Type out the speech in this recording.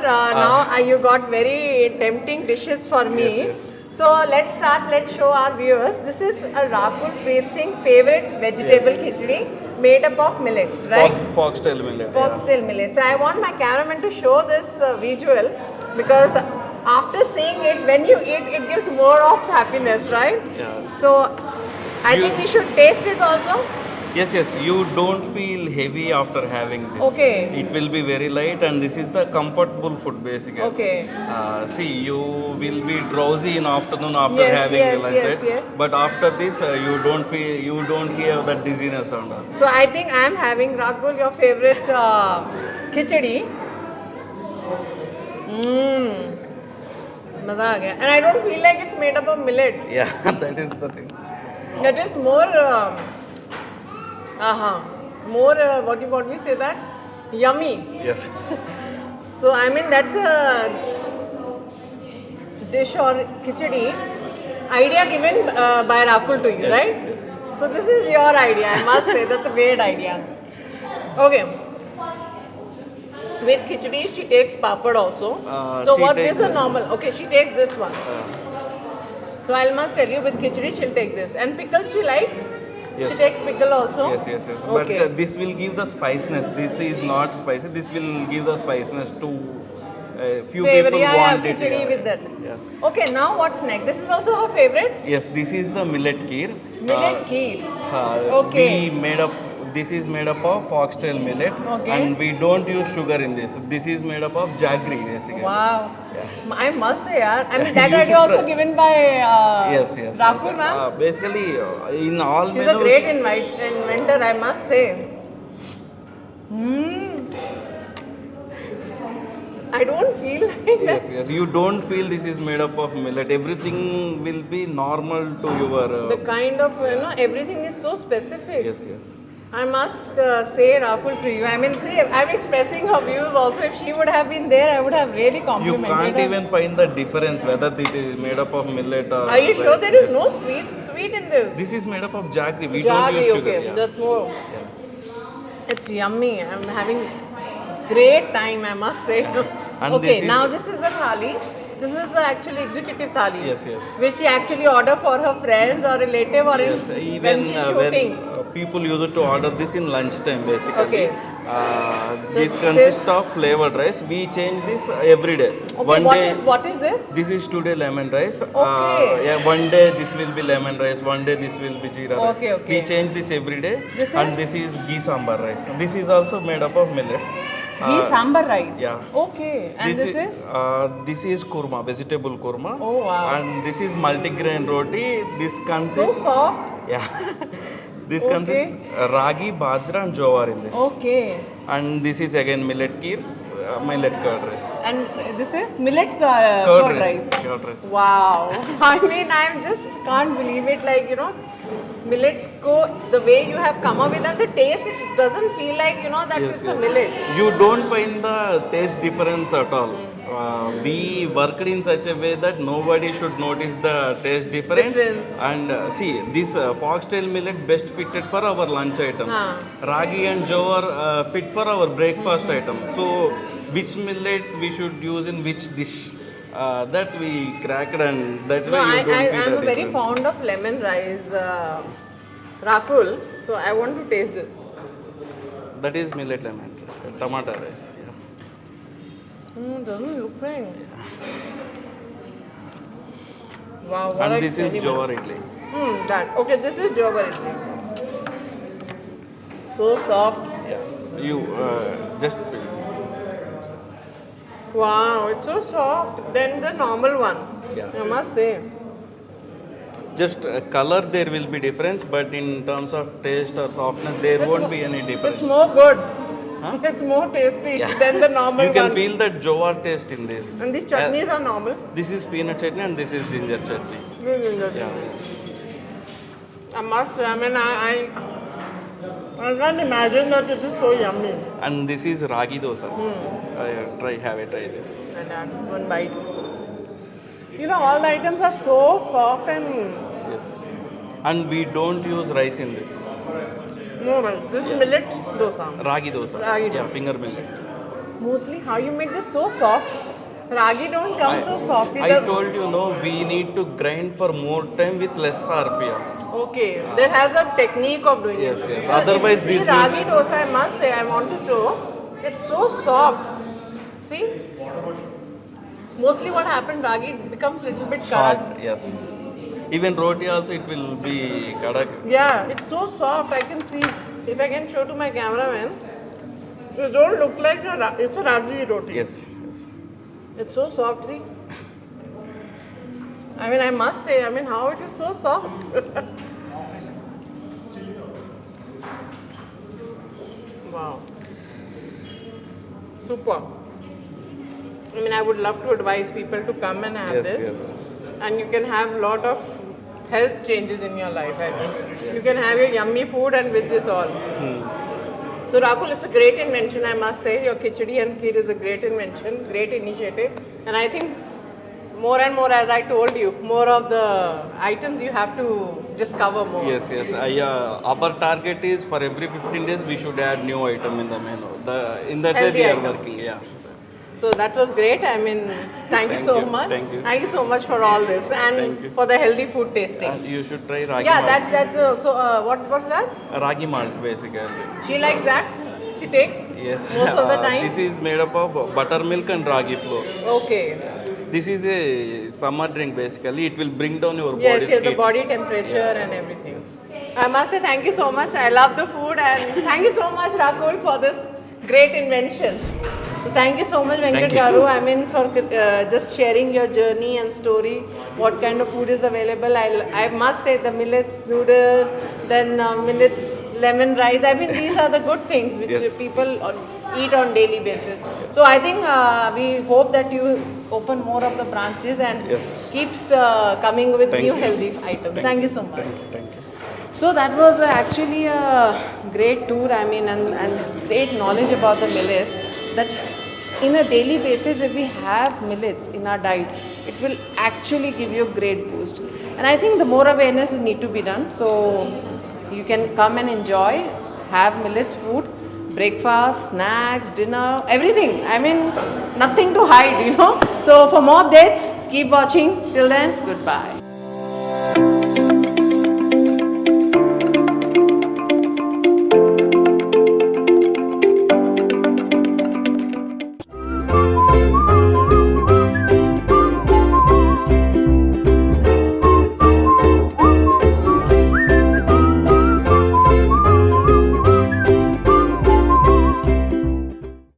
Now you got very tempting dishes for me. Yes, So let's start. Let's show our viewers. This is a Rakul Preet Singh favorite vegetable khichdi made up of millets, right? Foxtail millet. Foxtail millets. I want my cameraman to show this visual because after seeing it, when you eat, it gives more of happiness, right? Yeah. So I You- think we should taste it also. Yes, you don't feel heavy after having this. Okay. It will be very light, and this is the comfortable food basically. Okay. See, you will be drowsy in afternoon after Yes, having yes, the lunch, yes, right? yes. But after this, you don't hear that dizziness and all. So I think I am having Rakul, your favorite khichdi. Maza aa gaya. And I don't feel like it's made up of millets. Yeah, that is the thing. That is more, more what we say that? Yummy. Yes. So I mean that's a dish or khichdi idea given by Rakul to you, Yes, right? yes. So this is your idea, I must say. That's a great idea. Okay. With khichdi, she takes papad also. So she what takes this is the- normal? Okay, she takes this one. So I must tell you, with khichdi, she'll take this. And pickles she likes? Yes. She takes pickle also? Yes. Okay. But this will give the spiciness. This is not spicy. This will give the spiciness to few Favorite, people yeah, want it. khichdi Yeah. with that. Yeah. Okay, now what's next? This is also her favorite? Yes, this is the millet kheer. Millet kheer. Okay. This is made up of foxtail millet, Okay. and we don't use sugar in this. This is made up of jaggery basically. Wow. Yeah. I must say, yaar. I mean, that You idea should also try. given by Yes. Rakul, ma'am. Basically, in all She's a menus, great inventor, I must say. I don't feel like that. Yes. You don't feel this is made up of millet. Everything will be normal to your. The kind of, everything is so specific. Yes. I must say, Rakul, to you. I mean, see, I'm expressing her views also. If she would have been there, I would have really You complimented can't her. even find the difference whether it is made up of millet or. Are you sure rice. there is Yes. no sweet in this? This is made up of jaggery. We Jaggery, don't use sugar. okay, Yeah. that's more. Yeah. It's yummy. I'm having great time, I must say. And Okay, this is- now this is a thali. This is actually executive thali. Yes. Which she actually order for her friends or relative or Yes, when even she's when shooting. people use it to order this in lunchtime basically. Okay. This So consists this- of flavored rice. We change this every day. Okay, what is this? This is today lemon rice. Okay. Yeah, one day this will be lemon rice, one day this will be jeera rice. Okay. We change this every day. This and is? this is ghee sambar rice. This is also made up of millets. Ghee sambar rice. Yeah. Okay. And this is? This is kurma, vegetable kurma. Oh, wow. And this is multigrain roti. This So consists. soft. Yeah. This Okay. consists ragi, bajra and jowar in this. Okay. And this is again millet kheer, millet curd rice. And this is millets Curd curd rice. rice. Curd rice. Wow. I mean, I just can't believe it. Like, millets go the way you have come up with, and the taste, it doesn't feel like, that Yes, it's a yes. millet. You don't find the taste difference at all. We worked in such a way that nobody should notice the taste difference. And see, this foxtail millet best fitted for our lunch items. Ragi and jowar fit for our breakfast items. So, which millet we should use in which dish? That we cracked, and that's No, why you don't feel I'm the very difference. fond of lemon rice, Rakul. So I want to taste this. That is millet lemon, tomato rice. Yeah. Doesn't look right. Wow, what And a this is experiment. jowar idli. That. Okay, this is jowar idli. So soft. Yeah. You just Wow, it's so soft than the normal one. Yeah. I must say. just color there will be difference, but in terms of taste or softness there won't be any difference. It's more good. Huh? It's more tasty Yeah. than the normal You can one. feel that jowar taste in this. And these chutneys are normal. This is peanut chutney and this is ginger chutney. Yeah. I must say, I mean, I can't imagine that it is so yummy. And this is ragi dosa. Have a try this. And I have one bite. All the items are so soft and Yes. And we don't use rice in this. no rice. This is millet dosa. Ragi dosa. Ragi Yeah, dosa. finger millet. Mostly, how you make this so soft? Ragi don't come so soft I either. told you, no, we need to grind for more time with less RPM. Okay, there has a technique of doing Yes, it. yes. Because Otherwise if you see this ragi will- dosa, I must say, I want to show, it's so soft. See? Mostly what happens, ragi becomes a little bit Hard, karak. yes. Even roti also it will be kadak. Yeah, it's so soft. I can see, if I can show to my cameraman, it don't look like it's a ragi roti. Yes, yes. It's so soft, see? I mean, I must say, I mean, how it is so soft. Wow. Super. I mean, I would love to advise people to come and have Yes, this. yes. And you can have a lot of health changes in your life, I think. You can have your yummy food and with this all. So Rahul, it's a great invention, I must say. Your khichdi and kheer is a great invention, great initiative. And I think more and more, as I told you, more of the items you have to discover more. Yes, yes. Our target is for every 15 days we should add new item in the menu. In that way Healthy we are item. working. Yeah. So that was great. I mean, thank you Thank so you, much. thank you. Thank you so much for all this Thank and you. for the healthy food tasting. You should try ragi Yeah, malt. that's what's that? Ragi malt basically. She likes that. She takes Yes. most of the time. This is made up of buttermilk and ragi flour. Okay. This is a summer drink basically. It will bring down your Yes, body's yes, the heat. body temperature and everything. I must say thank you so much. I love the food and thank you so much, Rakul, for this great invention. So thank you so much, Venkat Thank you. Garu. I mean, for just sharing your journey and story. What kind of food is available? I must say the millets noodles, then millets lemon rice. I mean, these are the good things which Yes. people eat on daily basis. So I think we hope that you open more of the branches and Yes. keeps coming with Thank new you. healthy items. Thank you so much. Thank you. Thank you. So that was actually a great tour, I mean, and great knowledge about the millets. That in a daily basis, if we have millets in our diet, it will actually give you a great boost. And I think the more awareness need to be done. So you can come and enjoy, have millets food, breakfast, snacks, dinner, everything. I mean, nothing to hide, you know. So for more updates, keep watching. Till then, goodbye.